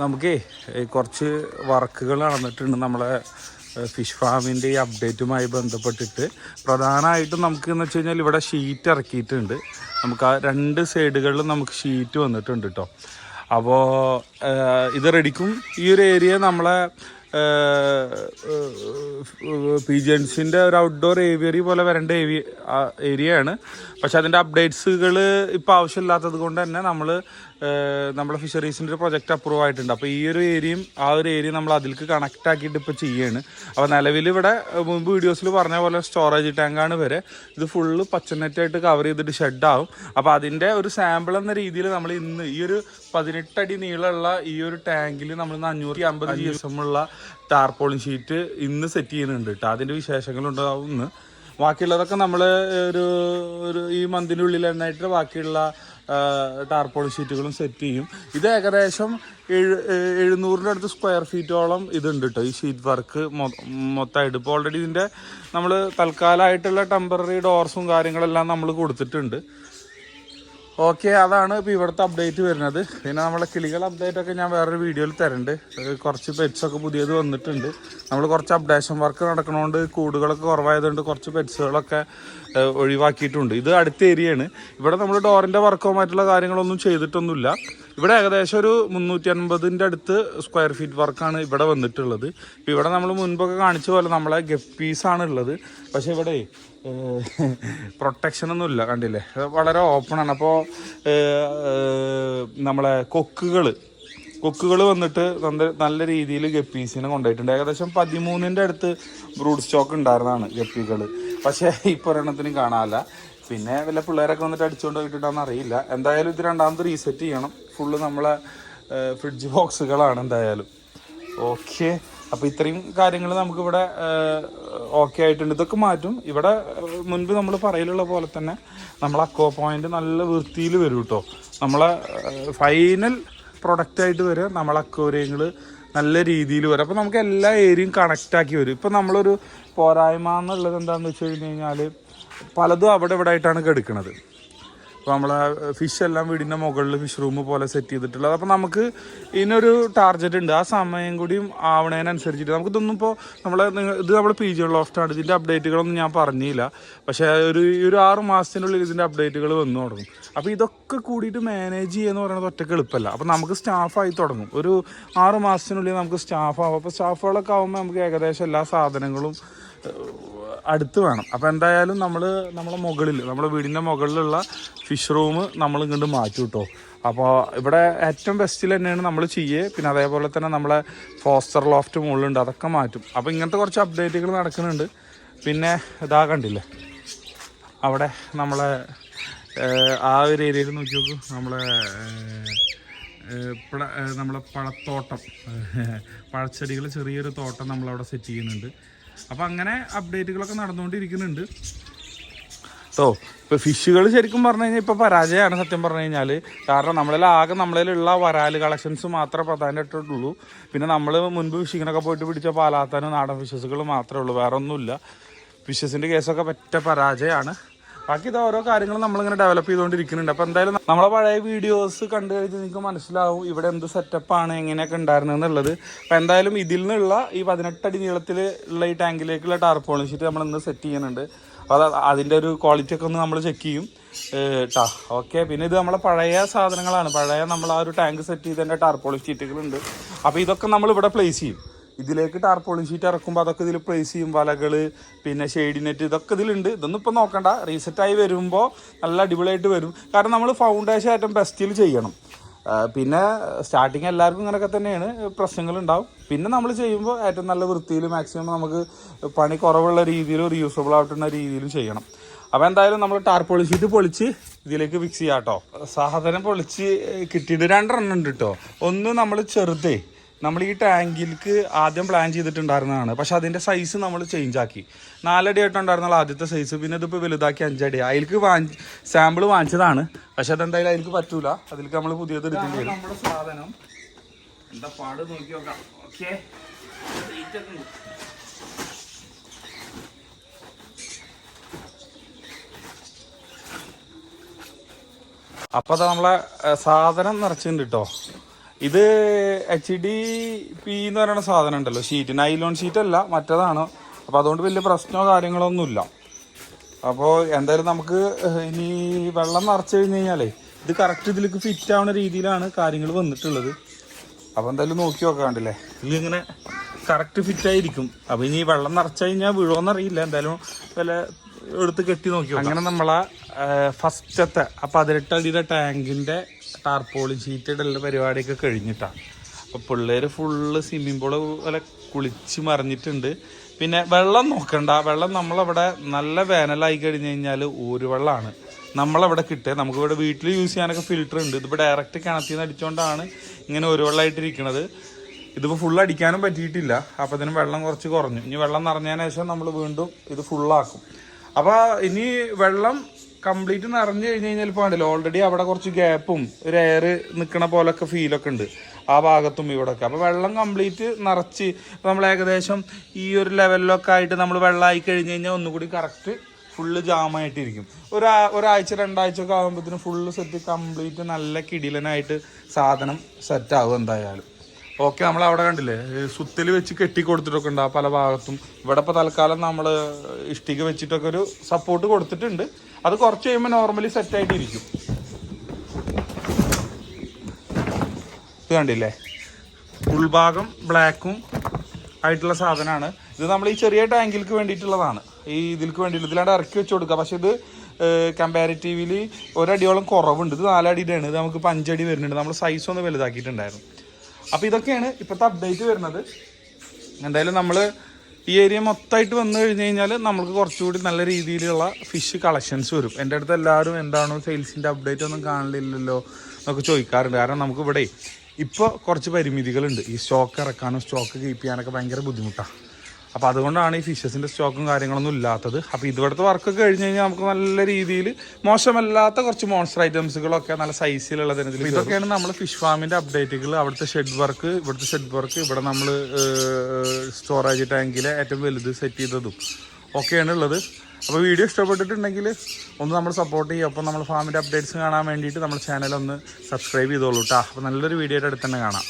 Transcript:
നമുക്കേ കുറച്ച് വർക്കുകൾ നടന്നിട്ടുണ്ട് നമ്മളെ ഫിഷ് ഫാമിൻ്റെ ഈ അപ്ഡേറ്റുമായി ബന്ധപ്പെട്ടിട്ട്. പ്രധാനമായിട്ടും നമുക്ക് എന്ന് വെച്ച് കഴിഞ്ഞാൽ ഇവിടെ ഷീറ്റ് ഇറക്കിയിട്ടുണ്ട്. നമുക്ക് ആ 2 സൈഡുകളിലും നമുക്ക് ഷീറ്റ് വന്നിട്ടുണ്ട് കേട്ടോ. അപ്പോൾ ഇത് റെഡിക്കും. ഈ ഒരു ഏരിയ നമ്മളെ പിജൻസിൻ്റെ ഒരു ഔട്ട്ഡോർ ഏവിയറി പോലെ വരേണ്ട ഏരിയയാണ്. പക്ഷെ അതിൻ്റെ അപ്ഡേറ്റ്സുകൾ ഇപ്പോൾ ആവശ്യമില്ലാത്തത് കൊണ്ട് തന്നെ നമ്മളെ ഫിഷറീസിൻ്റെ ഒരു പ്രൊജക്റ്റ് അപ്രൂവ് ആയിട്ടുണ്ട്. അപ്പോൾ ഈ ഒരു ഏരിയയും ആ ഒരു ഏരിയ നമ്മൾ അതിലേക്ക് കണക്റ്റ് ആക്കിയിട്ട് ഇപ്പോൾ ചെയ്യാണ്. അപ്പോൾ നിലവിൽ ഇവിടെ മുമ്പ് വീഡിയോസിൽ പറഞ്ഞ പോലെ സ്റ്റോറേജ് ടാങ്കാണ് വരെ. ഇത് ഫുള്ള് പച്ചനെറ്റായിട്ട് കവർ ചെയ്തിട്ട് ഷെഡാവും. അപ്പോൾ അതിൻ്റെ ഒരു സാമ്പിൾ എന്ന രീതിയിൽ നമ്മൾ ഇന്ന് ഈ ഒരു 18 അടി നീളമുള്ള ഈ ഒരു ടാങ്കിൽ നമ്മൾ 550 GSM ഉള്ള ടാർപോളിൻ ഷീറ്റ് ഇന്ന് സെറ്റ് ചെയ്യുന്നുണ്ട് കേട്ടോ. അതിൻ്റെ വിശേഷങ്ങളുണ്ടാവും ഇന്ന്. ബാക്കിയുള്ളതൊക്കെ നമ്മൾ ഈ മന്തിനുള്ളിൽ തന്നെയായിട്ട് ബാക്കിയുള്ള ടാർപോളിൻ ഷീറ്റുകളും സെറ്റ് ചെയ്യും. ഇത് ഏകദേശം 700-ൻ്റെ അടുത്ത് സ്ക്വയർ ഫീറ്റോളം ഇതുണ്ട് കേട്ടോ ഈ ഷീറ്റ് വർക്ക് മൊത്തമായിട്ട്. ഇപ്പോൾ ഓൾറെഡി ഇതിൻ്റെ നമ്മൾ തൽക്കാലമായിട്ടുള്ള ടെമ്പററി ഡോർസും കാര്യങ്ങളെല്ലാം നമ്മൾ കൊടുത്തിട്ടുണ്ട്. ഓക്കെ, അതാണ് ഇപ്പോൾ ഇവിടുത്തെ അപ്ഡേറ്റ് വരുന്നത്. പിന്നെ നമ്മളെ കിളികൾ അപ്ഡേറ്റൊക്കെ ഞാൻ വേറൊരു വീഡിയോയിൽ തരുന്നുണ്ട്. കുറച്ച് പെറ്റ്സൊക്കെ പുതിയത് വന്നിട്ടുണ്ട്. നമ്മൾ കുറച്ച് അപ്ഡേഷൻ വർക്ക് നടക്കണോണ്ട് കൂടുകളൊക്കെ കുറവായതുകൊണ്ട് കുറച്ച് പെറ്റ്സുകളൊക്കെ ഒഴിവാക്കിയിട്ടുണ്ട്. ഇത് അടുത്ത ഏരിയയാണ്. ഇവിടെ നമ്മൾ ഡോറിൻ്റെ വർക്കോ മറ്റുള്ള കാര്യങ്ങളൊന്നും ചെയ്തിട്ടൊന്നുമില്ല. ഇവിടെ ഏകദേശം ഒരു 350-ൻ്റെ അടുത്ത് സ്ക്വയർ ഫീറ്റ് വർക്കാണ് ഇവിടെ വന്നിട്ടുള്ളത്. ഇപ്പോൾ ഇവിടെ നമ്മൾ മുൻപൊക്കെ കാണിച്ച പോലെ നമ്മളെ ഗപ്പീസാണ് ഉള്ളത്. പക്ഷേ ഇവിടെ പ്രൊട്ടക്ഷനൊന്നുമില്ല, കണ്ടില്ലേ, വളരെ ഓപ്പണാണ്. അപ്പോൾ നമ്മളെ കൊക്കുകൾ വന്നിട്ട് നല്ല രീതിയിൽ ഗപ്പീസിനെ കൊണ്ടുപോയിട്ടുണ്ട്. ഏകദേശം 13-ൻ്റെ അടുത്ത് ബ്രൂഡ് സ്റ്റോക്ക് ഉണ്ടായിരുന്നതാണ് ഗപ്പികൾ. പക്ഷേ ഇപ്പോൾ ഒരെണ്ണത്തിനും കാണാനില്ല. പിന്നെ വല്ല പിള്ളേരൊക്കെ വന്നിട്ട് അടിച്ചുകൊണ്ട് പോയിട്ടുണ്ടാകുന്ന അറിയില്ല. എന്തായാലും ഇത് രണ്ടാമത് റീസെറ്റ് ചെയ്യണം. ഫുള്ള് നമ്മളെ ഫ്രിഡ്ജ് ബോക്സുകളാണ് എന്തായാലും. ഓക്കെ, അപ്പോൾ ഇത്രയും കാര്യങ്ങൾ നമുക്കിവിടെ ഓക്കെ ആയിട്ടുണ്ട്. ഇതൊക്കെ മാറ്റും. ഇവിടെ മുൻപ് നമ്മൾ പറയലുള്ള പോലെ തന്നെ നമ്മളെ അക്വ പോയിൻ്റ് നല്ല വൃത്തിയിൽ വരും കേട്ടോ. നമ്മളെ ഫൈനൽ പ്രൊഡക്റ്റായിട്ട് വരെ നമ്മളെ അക്വേറിയങ്ങൾ നല്ല രീതിയിൽ വരും. അപ്പോൾ നമുക്ക് എല്ലാ ഏരിയയും കണക്റ്റാക്കി വരും. ഇപ്പോൾ നമ്മളൊരു പോരായ്മ എന്നുള്ളത് എന്താണെന്ന് വെച്ച് കഴിഞ്ഞ് കഴിഞ്ഞാൽ പലതും അവിടെ ഇവിടെ ആയിട്ടാണ് കിടക്കുന്നത്. അപ്പോൾ നമ്മളെ ഫിഷ് എല്ലാം വീടിൻ്റെ മുകളിൽ ഫിഷ് റൂം പോലെ സെറ്റ് ചെയ്തിട്ടുള്ളത്. അപ്പോൾ നമുക്ക് ഇതിനൊരു ടാർഗറ്റ് ഉണ്ട്. ആ സമയം കൂടിയും ആവണതിനനുസരിച്ചിട്ട് നമുക്കിതൊന്നും ഇപ്പോൾ ഇത് നമ്മൾ PG ലോഫ്റ്റാണ്. ഇതിൻ്റെ അപ്ഡേറ്റുകളൊന്നും ഞാൻ പറഞ്ഞില്ല. പക്ഷേ ഒരു 6 മാസത്തിനുള്ളിൽ ഇതിൻ്റെ അപ്ഡേറ്റുകൾ വന്നു തുടങ്ങും. അപ്പോൾ ഇതൊക്കെ കൂടിയിട്ട് മാനേജ് ചെയ്യുക പറയുന്നത് ഒറ്റയ്ക്ക് എളുപ്പമല്ല. അപ്പോൾ നമുക്ക് സ്റ്റാഫായി തുടങ്ങും. ഒരു 6 മാസത്തിനുള്ളിൽ നമുക്ക് സ്റ്റാഫാവും. അപ്പോൾ സ്റ്റാഫുകളൊക്കെ ആകുമ്പോൾ നമുക്ക് ഏകദേശം എല്ലാ സാധനങ്ങളും അടുത്ത് വേണം. അപ്പോൾ എന്തായാലും നമ്മളെ മുകളിൽ നമ്മുടെ വീടിൻ്റെ മുകളിലുള്ള ഫിഷ് റൂം നമ്മൾ ഇങ്ങോട്ട് മാറ്റും കേട്ടോ. അപ്പോൾ ഇവിടെ ഏറ്റവും ബെസ്റ്റിൽ തന്നെയാണ് നമ്മൾ ചെയ്യുക. പിന്നെ അതേപോലെ തന്നെ നമ്മളെ ഫോസ്റ്റർ ലോഫ്റ്റ് മുകളിലുണ്ട്, അതൊക്കെ മാറ്റും. അപ്പോൾ ഇങ്ങനത്തെ കുറച്ച് അപ്ഡേറ്റുകൾ നടക്കുന്നുണ്ട്. പിന്നെ ഇതാ കണ്ടില്ലേ അവിടെ നമ്മളെ ആ ഒരു ഏരിയയിൽ നോക്കി നോക്കൂ. നമ്മളെ പഴത്തോട്ടം, പഴച്ചെടികൾ ചെറിയൊരു തോട്ടം നമ്മളവിടെ സെറ്റ് ചെയ്യുന്നുണ്ട്. അപ്പോൾ അങ്ങനെ അപ്ഡേറ്റുകളൊക്കെ നടന്നുകൊണ്ടിരിക്കുന്നുണ്ട് കേട്ടോ. ഇപ്പോൾ ഫിഷുകൾ ശരിക്കും പറഞ്ഞു കഴിഞ്ഞാൽ ഇപ്പോൾ പരാജയമാണ് സത്യം പറഞ്ഞു കഴിഞ്ഞാൽ. കാരണം നമ്മളിലുള്ള വരാൽ കളക്ഷൻസ് മാത്രമേ പ്രധാനമായിട്ടുള്ളൂ. പിന്നെ നമ്മൾ മുൻപ് ഫിഷിങ്ങിനൊക്കെ പോയിട്ട് പിടിച്ച പാലാത്താനും നാടൻ ഫിഷസുകൾ മാത്രമേ ഉള്ളൂ, വേറെ ഒന്നുമില്ല. ഫിഷസിൻ്റെ കേസൊക്കെ പറ്റ പരാജയമാണ്. ബാക്കി ഇത് ഓരോ കാര്യങ്ങളും നമ്മളിങ്ങനെ ഡെവലപ്പ് ചെയ്തുകൊണ്ടിരിക്കുന്നുണ്ട്. അപ്പോൾ എന്തായാലും നമ്മളെ പഴയ വീഡിയോസ് കണ്ടു കഴിഞ്ഞാൽ നിങ്ങൾക്ക് മനസ്സിലാവും ഇവിടെ എന്ത് സെറ്റപ്പാണ് എങ്ങനെയൊക്കെ ഉണ്ടായിരുന്നെന്നുള്ളത്. അപ്പോൾ എന്തായാലും ഇതിൽ നിന്നുള്ള ഈ 18 അടി നീളത്തിൽ ഉള്ള ഈ ടാങ്കിലേക്കുള്ള ടാർപോളിൻ ഷീറ്റ് നമ്മൾ ഇന്ന് സെറ്റ് ചെയ്യുന്നുണ്ട്. അപ്പോൾ അതിൻ്റെ ഒരു ക്വാളിറ്റി ഒക്കെ ഒന്ന് നമ്മൾ ചെക്ക് ചെയ്യും കേട്ടോ. ഓക്കെ, പിന്നെ ഇത് നമ്മളെ പഴയ സാധനങ്ങളാണ്. നമ്മൾ ആ ഒരു ടാങ്ക് സെറ്റ് ചെയ്തതിൻ്റെ ടാർപോളിൻ ഷീറ്റുകളുണ്ട്. അപ്പോൾ ഇതൊക്കെ നമ്മൾ ഇവിടെ പ്ലേസ് ചെയ്യും. ഇതിലേക്ക് ടാർപോളിൻ ഷീറ്റ് ഇറക്കുമ്പോൾ അതൊക്കെ ഇതിൽ പ്ലേസ് ചെയ്യും. വലകൾ, പിന്നെ ഷെയ്ഡ് നെറ്റ്, ഇതൊക്കെ ഇതിലുണ്ട്. ഇതൊന്നും ഇപ്പോൾ നോക്കണ്ട. റീസെറ്റായി വരുമ്പോൾ നല്ല അടിപൊളിയായിട്ട് വരും. കാരണം നമ്മൾ ഫൗണ്ടേഷൻ ഏറ്റവും ബെസ്റ്റിൽ ചെയ്യണം. പിന്നെ സ്റ്റാർട്ടിങ് എല്ലാവർക്കും ഇങ്ങനെയൊക്കെ തന്നെയാണ്, പ്രശ്നങ്ങളുണ്ടാവും. പിന്നെ നമ്മൾ ചെയ്യുമ്പോൾ ഏറ്റവും നല്ല വൃത്തിയിൽ മാക്സിമം നമുക്ക് പണി കുറവുള്ള രീതിയിലും റീയൂസബിൾ ആയിട്ടുള്ള രീതിയിലും ചെയ്യണം. അപ്പോൾ എന്തായാലും നമ്മൾ ടാർപോളിൻ ഷീറ്റ് പൊളിച്ച് ഇതിലേക്ക് ഫിക്സ് ചെയ്യാം കേട്ടോ. സാധനം പൊളിച്ച് കിട്ടിയിട്ട് 2 എണ്ണം ഉണ്ട് കേട്ടോ. ഒന്ന് നമ്മൾ ചെറുതേ നമ്മൾ ഈ ടാങ്കിലേക്ക് ആദ്യം പ്ലാൻ ചെയ്തിട്ടുണ്ടായിരുന്നതാണ്. പക്ഷെ അതിൻ്റെ സൈസ് നമ്മൾ ചേഞ്ച് ആക്കി. 4 അടി ആയിട്ടുണ്ടായിരുന്നുള്ള ആദ്യത്തെ സൈസ്. പിന്നെ ഇതിപ്പോൾ വലുതാക്കി 5 അടി. അതിലേക്ക് സാമ്പിൾ വാങ്ങിച്ചതാണ്. പക്ഷെ അതെന്തായാലും അതിലേക്ക് പറ്റൂല. അതിലേക്ക് നമ്മൾ പുതിയത് എടുക്കേണ്ടി വരും. നമ്മുടെ സാധനം എന്താ പാട് നോക്കി നോക്കാം. ഓക്കെ, അപ്പോൾ അത് നമ്മളെ സാധനം നിറച്ചിട്ടുണ്ട് കേട്ടോ. ഇത് HDP എന്ന് പറയുന്ന സാധനം ഉണ്ടല്ലോ, ഷീറ്റ്, നൈലോൺ ഷീറ്റ് അല്ല, മറ്റേതാണ്. അപ്പോൾ അതുകൊണ്ട് വലിയ പ്രശ്നമോ കാര്യങ്ങളോ ഒന്നുമില്ല. അപ്പോൾ എന്തായാലും നമുക്ക് ഇനി വെള്ളം നിറച്ച് കഴിഞ്ഞ് കഴിഞ്ഞാലേ ഇത് കറക്റ്റ് ഇതിലേക്ക് ഫിറ്റ് ആവുന്ന രീതിയിലാണ് കാര്യങ്ങൾ വന്നിട്ടുള്ളത്. അപ്പോൾ എന്തായാലും നോക്കി നോക്കാണ്ടില്ലേ, ഇതിലിങ്ങനെ കറക്റ്റ് ഫിറ്റായിരിക്കും. അപ്പോൾ ഇനി വെള്ളം നിറച്ച് കഴിഞ്ഞാൽ വീഴുമെന്നറിയില്ല, എന്തായാലും വില എടുത്ത് കെട്ടി നോക്കി. അങ്ങനെ നമ്മളെ ഫസ്റ്റത്തെ 18 അടിയുടെ ടാങ്കിൻ്റെ ടാർപോളിൻ ഷീറ്റ് ഇടലുള്ള പരിപാടിയൊക്കെ കഴിഞ്ഞിട്ടാണ്. അപ്പോൾ പിള്ളേർ ഫുള്ള് സ്വിമ്മിംഗ് പൂള് പോലെ കുളിച്ച് മറിഞ്ഞിട്ടുണ്ട്. പിന്നെ വെള്ളം നോക്കണ്ട, വെള്ളം നമ്മളവിടെ നല്ല വേനലായി കഴിഞ്ഞ് കഴിഞ്ഞാൽ ഊരുവെള്ളമാണ് നമ്മളവിടെ കിട്ടുക. നമുക്കിവിടെ വീട്ടിൽ യൂസ് ചെയ്യാനൊക്കെ ഫിൽറ്റർ ഉണ്ട്. ഇതിപ്പോൾ ഡയറക്റ്റ് കിണറ്റിൽ നിന്ന് അടിച്ചുകൊണ്ടാണ് ഇങ്ങനെ ഊരുവെള്ളമായിട്ടിരിക്കുന്നത്. ഇതിപ്പോൾ ഫുൾ അടിക്കാനും പറ്റിയിട്ടില്ല, അപ്പോൾ ഇതിന് വെള്ളം കുറച്ച് കുറഞ്ഞു. ഇനി വെള്ളം നിറഞ്ഞതിന് ശേഷം നമ്മൾ വീണ്ടും ഇത് ഫുള്ളാക്കും. അപ്പോൾ ഇനി വെള്ളം കംപ്ലീറ്റ് നിറഞ്ഞു കഴിഞ്ഞ് കഴിഞ്ഞാൽ ഇപ്പോൾ കണ്ടില്ല, ഓൾറെഡി അവിടെ കുറച്ച് ഗ്യാപ്പും ഒരു എയർ നിൽക്കണ പോലൊക്കെ ഫീലൊക്കെ ഉണ്ട് ആ ഭാഗത്തും ഇവിടെയൊക്കെ. അപ്പോൾ വെള്ളം കംപ്ലീറ്റ് നിറച്ച് നമ്മൾ ഏകദേശം ഈ ഒരു ലെവലിലൊക്കെ ആയിട്ട് നമ്മൾ വെള്ളമായി കഴിഞ്ഞ് കഴിഞ്ഞാൽ ഒന്നുകൂടി കറക്റ്റ് ഫുള്ള് ജാമായിട്ടിരിക്കും. ഒരാഴ്ച 2 ആഴ്ച ഒക്കെ ആകുമ്പോഴത്തേനും ഫുള്ള് സെറ്റ് കംപ്ലീറ്റ് നല്ല കിടിലനായിട്ട് സാധനം സെറ്റാകും എന്തായാലും. ഓക്കെ, നമ്മൾ അവിടെ കണ്ടില്ലേ സുത്തിൽ വെച്ച് കെട്ടി കൊടുത്തിട്ടൊക്കെ ഉണ്ട് ആ പല ഭാഗത്തും. ഇവിടെ ഇപ്പോൾ തൽക്കാലം നമ്മൾ ഇഷ്ടിക വെച്ചിട്ടൊക്കെ ഒരു സപ്പോർട്ട് കൊടുത്തിട്ടുണ്ട്. അത് കുറച്ച് കഴിയുമ്പോൾ നോർമലി സെറ്റായിട്ടിരിക്കും. ഇത് കണ്ടില്ലേ, ഉൾഭാഗം ബ്ലാക്കും ആയിട്ടുള്ള സാധനമാണ് ഇത്. നമ്മൾ ഈ ചെറിയ ടാങ്കിലേക്ക് വേണ്ടിയിട്ടുള്ളതാണ്, ഈ ഇതിലേക്ക് വേണ്ടിയിട്ട് ഇതിലാണ്ട് ഇറക്കി വെച്ച് കൊടുക്കുക. പക്ഷേ ഇത് കമ്പാരിറ്റീവ്ലി ഒരടിയോളം കുറവുണ്ട്. ഇത് 4 അടിയുടെയാണ്, ഇത് നമുക്ക് 5 അടി വരുന്നുണ്ട്. നമ്മൾ സൈസ് ഒന്ന് വലുതാക്കിയിട്ടുണ്ടായിരുന്നു. അപ്പോൾ ഇതൊക്കെയാണ് ഇപ്പോഴത്തെ അപ്ഡേറ്റ് വരുന്നത്. എന്തായാലും നമ്മൾ ഈ ഏരിയ മൊത്തമായിട്ട് വന്നു കഴിഞ്ഞ് കഴിഞ്ഞാൽ നമുക്ക് കുറച്ചുകൂടി നല്ല രീതിയിലുള്ള ഫിഷ് കളക്ഷൻസ് വരും. എൻ്റെ അടുത്ത് എല്ലാവരും എന്താണോ സെയിൽസിൻ്റെ അപ്ഡേറ്റ് ഒന്നും കാണില്ലല്ലോ എന്നൊക്കെ ചോദിക്കാറുണ്ട്. കാരണം നമുക്ക് ഇവിടെ ഇപ്പോൾ കുറച്ച് പരിമിതികളുണ്ട്. ഈ സ്റ്റോക്ക് ഇറക്കാനും സ്റ്റോക്ക് കീപ്പ് ചെയ്യാനൊക്കെ ഭയങ്കര ബുദ്ധിമുട്ടാണ്. അപ്പോൾ അതുകൊണ്ടാണ് ഈ ഫിഷസിൻ്റെ സ്റ്റോക്കും കാര്യങ്ങളൊന്നും ഇല്ലാത്തത്. അപ്പോൾ ഇവിടുത്തെ വർക്കൊക്കെ കഴിഞ്ഞ് കഴിഞ്ഞാൽ നമുക്ക് നല്ല രീതിയിൽ മോശമല്ലാത്ത കുറച്ച് മോൺസ്റ്റർ ഐറ്റംസുകളൊക്കെ നല്ല സൈസിലുള്ളതിന്. ഇതൊക്കെയാണ് നമ്മൾ ഫിഷ് ഫാമിൻ്റെ അപ്ഡേറ്റുകൾ. അവിടുത്തെ ഷെഡ് വർക്ക്, ഇവിടുത്തെ ഷെഡ് വർക്ക്, ഇവിടെ നമ്മൾ സ്റ്റോറേജ് ടാങ്കിലെ ഏറ്റവും വലുത് സെറ്റ് ചെയ്തതും ഒക്കെയാണ് ഉള്ളത്. അപ്പോൾ വീഡിയോ ഇഷ്ടപ്പെട്ടിട്ടുണ്ടെങ്കിൽ ഒന്ന് നമ്മൾ സപ്പോർട്ട് ചെയ്യുക. അപ്പോൾ നമ്മൾ ഫാമിൻ്റെ അപ്ഡേറ്റ്സ് കാണാൻ വേണ്ടിയിട്ട് നമ്മുടെ ചാനൽ ഒന്ന് സബ്സ്ക്രൈബ് ചെയ്തോളൂ കേട്ടോ. അപ്പോൾ നല്ലൊരു വീഡിയോ ആയിട്ട് അടുത്ത് തന്നെ കാണാം.